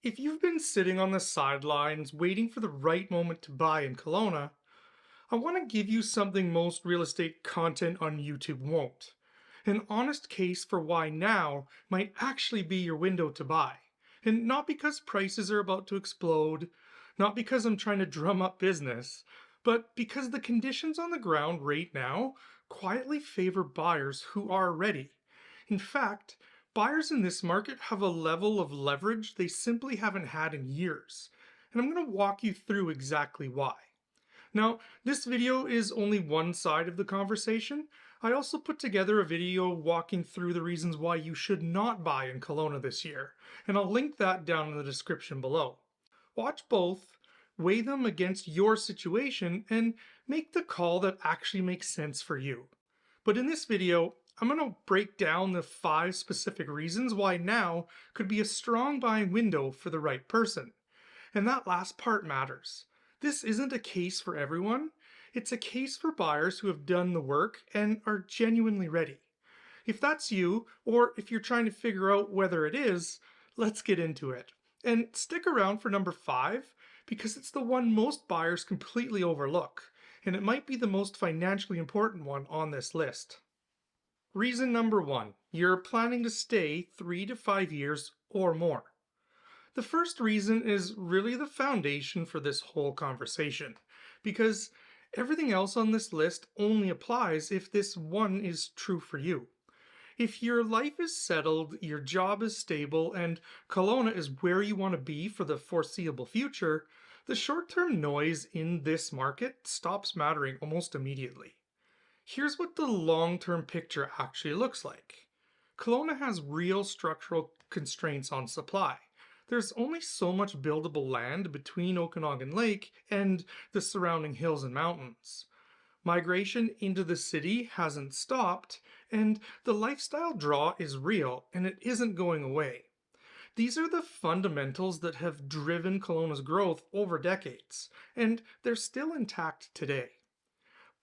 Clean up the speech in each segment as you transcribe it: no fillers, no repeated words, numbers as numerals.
If you've been sitting on the sidelines waiting for the right moment to buy in Kelowna, I want to give you something most real estate content on YouTube won't. An honest case for why now might actually be your window to buy. And not because prices are about to explode, not because I'm trying to drum up business, but because the conditions on the ground right now quietly favor buyers who are ready. In fact, buyers in this market have a level of leverage they simply haven't had in years. And I'm going to walk you through exactly why. Now, this video is only one side of the conversation. I also put together a video walking through the reasons why you should not buy in Kelowna this year, and I'll link that down in the description below. Watch both, weigh them against your situation, and make the call that actually makes sense for you. But in this video, I'm going to break down the 5 specific reasons why now could be a strong buying window for the right person. And that last part matters. This isn't a case for everyone. It's a case for buyers who have done the work and are genuinely ready. If that's you, or if you're trying to figure out whether it is, let's get into it. And stick around for number 5, because it's the one most buyers completely overlook, and it might be the most financially important one on this list. Reason number 1, you're planning to stay 3 to 5 years or more. The first reason is really the foundation for this whole conversation, because everything else on this list only applies if this one is true for you. If your life is settled, your job is stable, and Kelowna is where you want to be for the foreseeable future, the short-term noise in this market stops mattering almost immediately. Here's what the long-term picture actually looks like. Kelowna has real structural constraints on supply. There's only so much buildable land between Okanagan Lake and the surrounding hills and mountains. Migration into the city hasn't stopped, and the lifestyle draw is real and it isn't going away. These are the fundamentals that have driven Kelowna's growth over decades, and they're still intact today.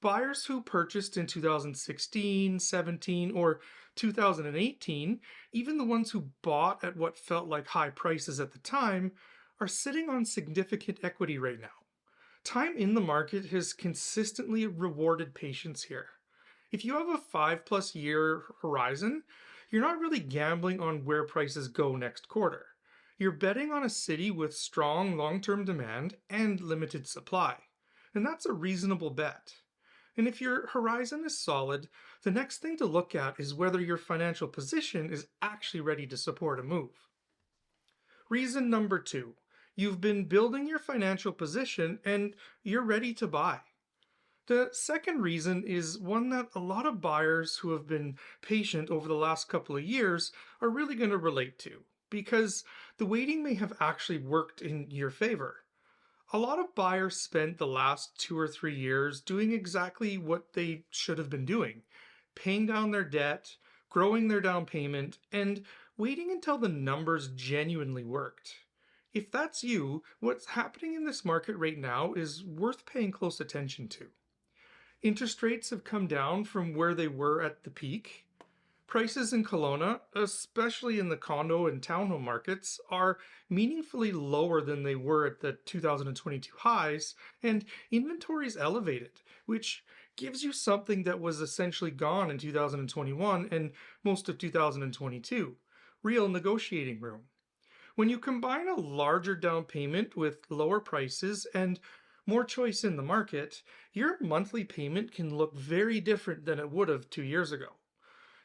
Buyers who purchased in 2016, 17, or 2018, even the ones who bought at what felt like high prices at the time, are sitting on significant equity right now. Time in the market has consistently rewarded patience here. If you have a 5+ year horizon, you're not really gambling on where prices go next quarter. You're betting on a city with strong long-term demand and limited supply. And that's a reasonable bet. And if your horizon is solid, the next thing to look at is whether your financial position is actually ready to support a move. Reason number 2, you've been building your financial position and you're ready to buy. The second reason is one that a lot of buyers who have been patient over the last couple of years are really going to relate to, because the waiting may have actually worked in your favor. A lot of buyers spent the last 2 or 3 years doing exactly what they should have been doing, paying down their debt, growing their down payment, and waiting until the numbers genuinely worked. If that's you, what's happening in this market right now is worth paying close attention to. Interest rates have come down from where they were at the peak. Prices in Kelowna, especially in the condo and townhome markets, are meaningfully lower than they were at the 2022 highs, and inventory is elevated, which gives you something that was essentially gone in 2021 and most of 2022, real negotiating room. When you combine a larger down payment with lower prices and more choice in the market, your monthly payment can look very different than it would have 2 years ago.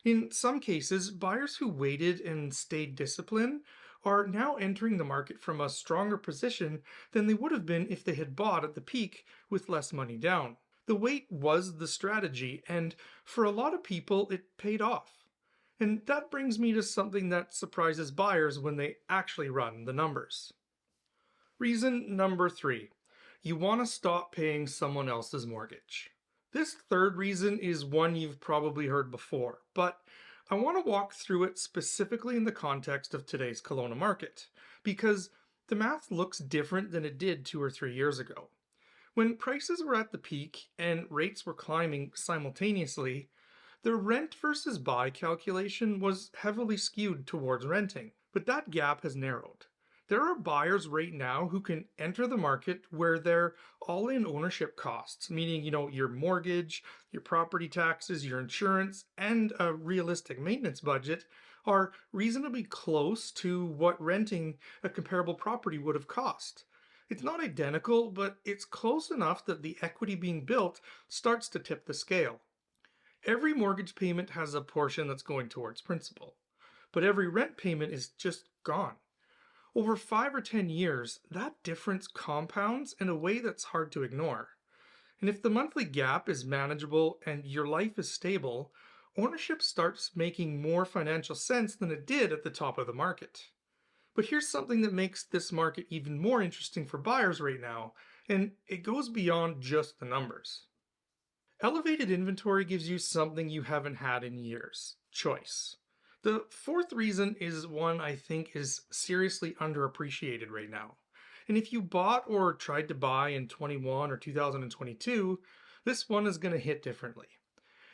In some cases, buyers who waited and stayed disciplined are now entering the market from a stronger position than they would have been if they had bought at the peak with less money down. The wait was the strategy, and for a lot of people, it paid off. And that brings me to something that surprises buyers when they actually run the numbers. Reason number 3, you want to stop paying someone else's mortgage. This third reason is one you've probably heard before, but I want to walk through it specifically in the context of today's Kelowna market, because the math looks different than it did 2 or 3 years ago. When prices were at the peak and rates were climbing simultaneously, the rent versus buy calculation was heavily skewed towards renting, but that gap has narrowed. There are buyers right now who can enter the market where their all-in ownership costs, meaning, your mortgage, your property taxes, your insurance, and a realistic maintenance budget are reasonably close to what renting a comparable property would have cost. It's not identical, but it's close enough that the equity being built starts to tip the scale. Every mortgage payment has a portion that's going towards principal, but every rent payment is just gone. Over 5 or 10 years, that difference compounds in a way that's hard to ignore. And if the monthly gap is manageable and your life is stable, ownership starts making more financial sense than it did at the top of the market. But here's something that makes this market even more interesting for buyers right now, and it goes beyond just the numbers. Elevated inventory gives you something you haven't had in years: choice. The fourth reason is one I think is seriously underappreciated right now. And if you bought or tried to buy in 21 or 2022, this one is going to hit differently.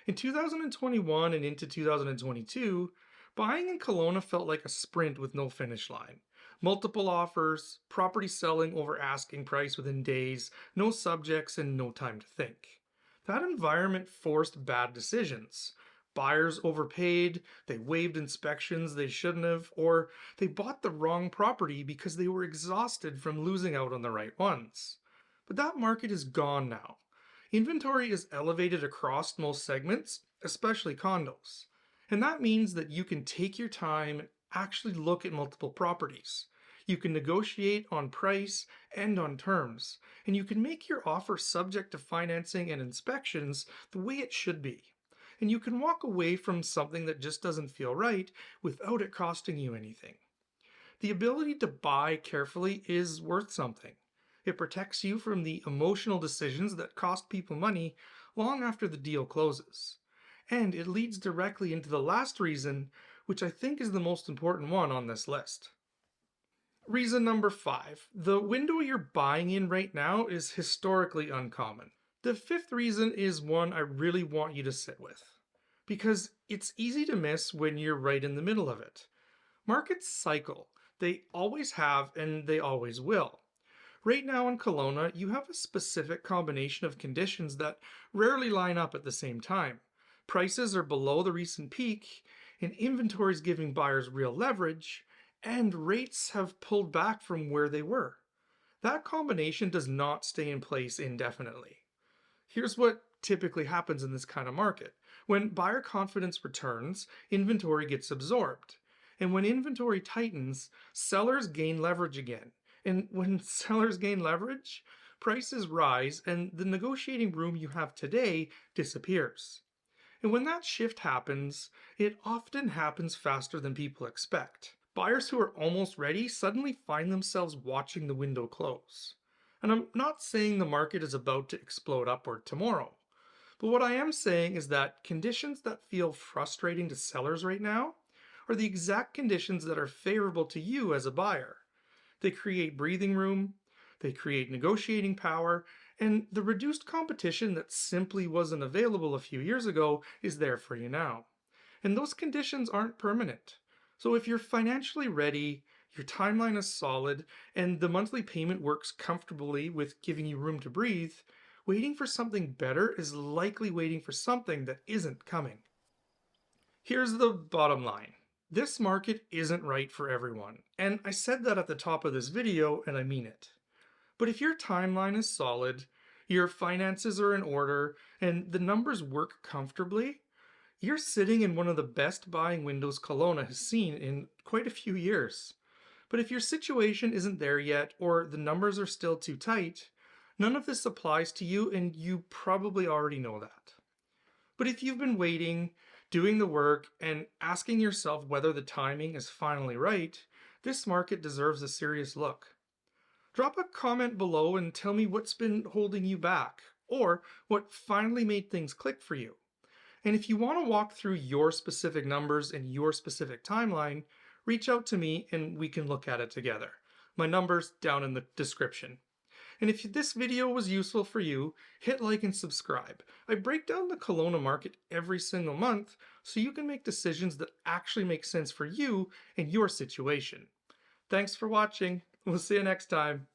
In 2021 and into 2022, buying in Kelowna felt like a sprint with no finish line. Multiple offers, property selling over asking price within days, no subjects, and no time to think. That environment forced bad decisions. Buyers overpaid, they waived inspections they shouldn't have, or they bought the wrong property because they were exhausted from losing out on the right ones. But that market is gone now. Inventory is elevated across most segments, especially condos. And that means that you can take your time and actually look at multiple properties. You can negotiate on price and on terms, and you can make your offer subject to financing and inspections the way it should be. And you can walk away from something that just doesn't feel right without it costing you anything. The ability to buy carefully is worth something. It protects you from the emotional decisions that cost people money long after the deal closes. And it leads directly into the last reason, which I think is the most important one on this list. Reason number 5. The window you're buying in right now is historically uncommon. The fifth reason is one I really want you to sit with, because it's easy to miss when you're right in the middle of it. Markets cycle. They always have and they always will. Right now in Kelowna, you have a specific combination of conditions that rarely line up at the same time. Prices are below the recent peak, and inventory is giving buyers real leverage, and rates have pulled back from where they were. That combination does not stay in place indefinitely. Here's what typically happens in this kind of market. When buyer confidence returns, inventory gets absorbed. And when inventory tightens, sellers gain leverage again. And when sellers gain leverage, prices rise and the negotiating room you have today disappears. And when that shift happens, it often happens faster than people expect. Buyers who are almost ready suddenly find themselves watching the window close. And I'm not saying the market is about to explode upward tomorrow. But what I am saying is that conditions that feel frustrating to sellers right now are the exact conditions that are favorable to you as a buyer. They create breathing room, they create negotiating power, and the reduced competition that simply wasn't available a few years ago is there for you now. And those conditions aren't permanent. So if you're financially ready, your timeline is solid, and the monthly payment works comfortably with giving you room to breathe, waiting for something better is likely waiting for something that isn't coming. Here's the bottom line. This market isn't right for everyone, and I said that at the top of this video, and I mean it. But if your timeline is solid, your finances are in order, and the numbers work comfortably, you're sitting in one of the best buying windows Kelowna has seen in quite a few years. But if your situation isn't there yet, or the numbers are still too tight, none of this applies to you, and you probably already know that. But if you've been waiting, doing the work, and asking yourself whether the timing is finally right, this market deserves a serious look. Drop a comment below and tell me what's been holding you back, or what finally made things click for you. And if you want to walk through your specific numbers and your specific timeline, reach out to me and we can look at it together. My number's down in the description. And if this video was useful for you, hit like and subscribe. I break down the Kelowna market every single month so you can make decisions that actually make sense for you and your situation. Thanks for watching. We'll see you next time.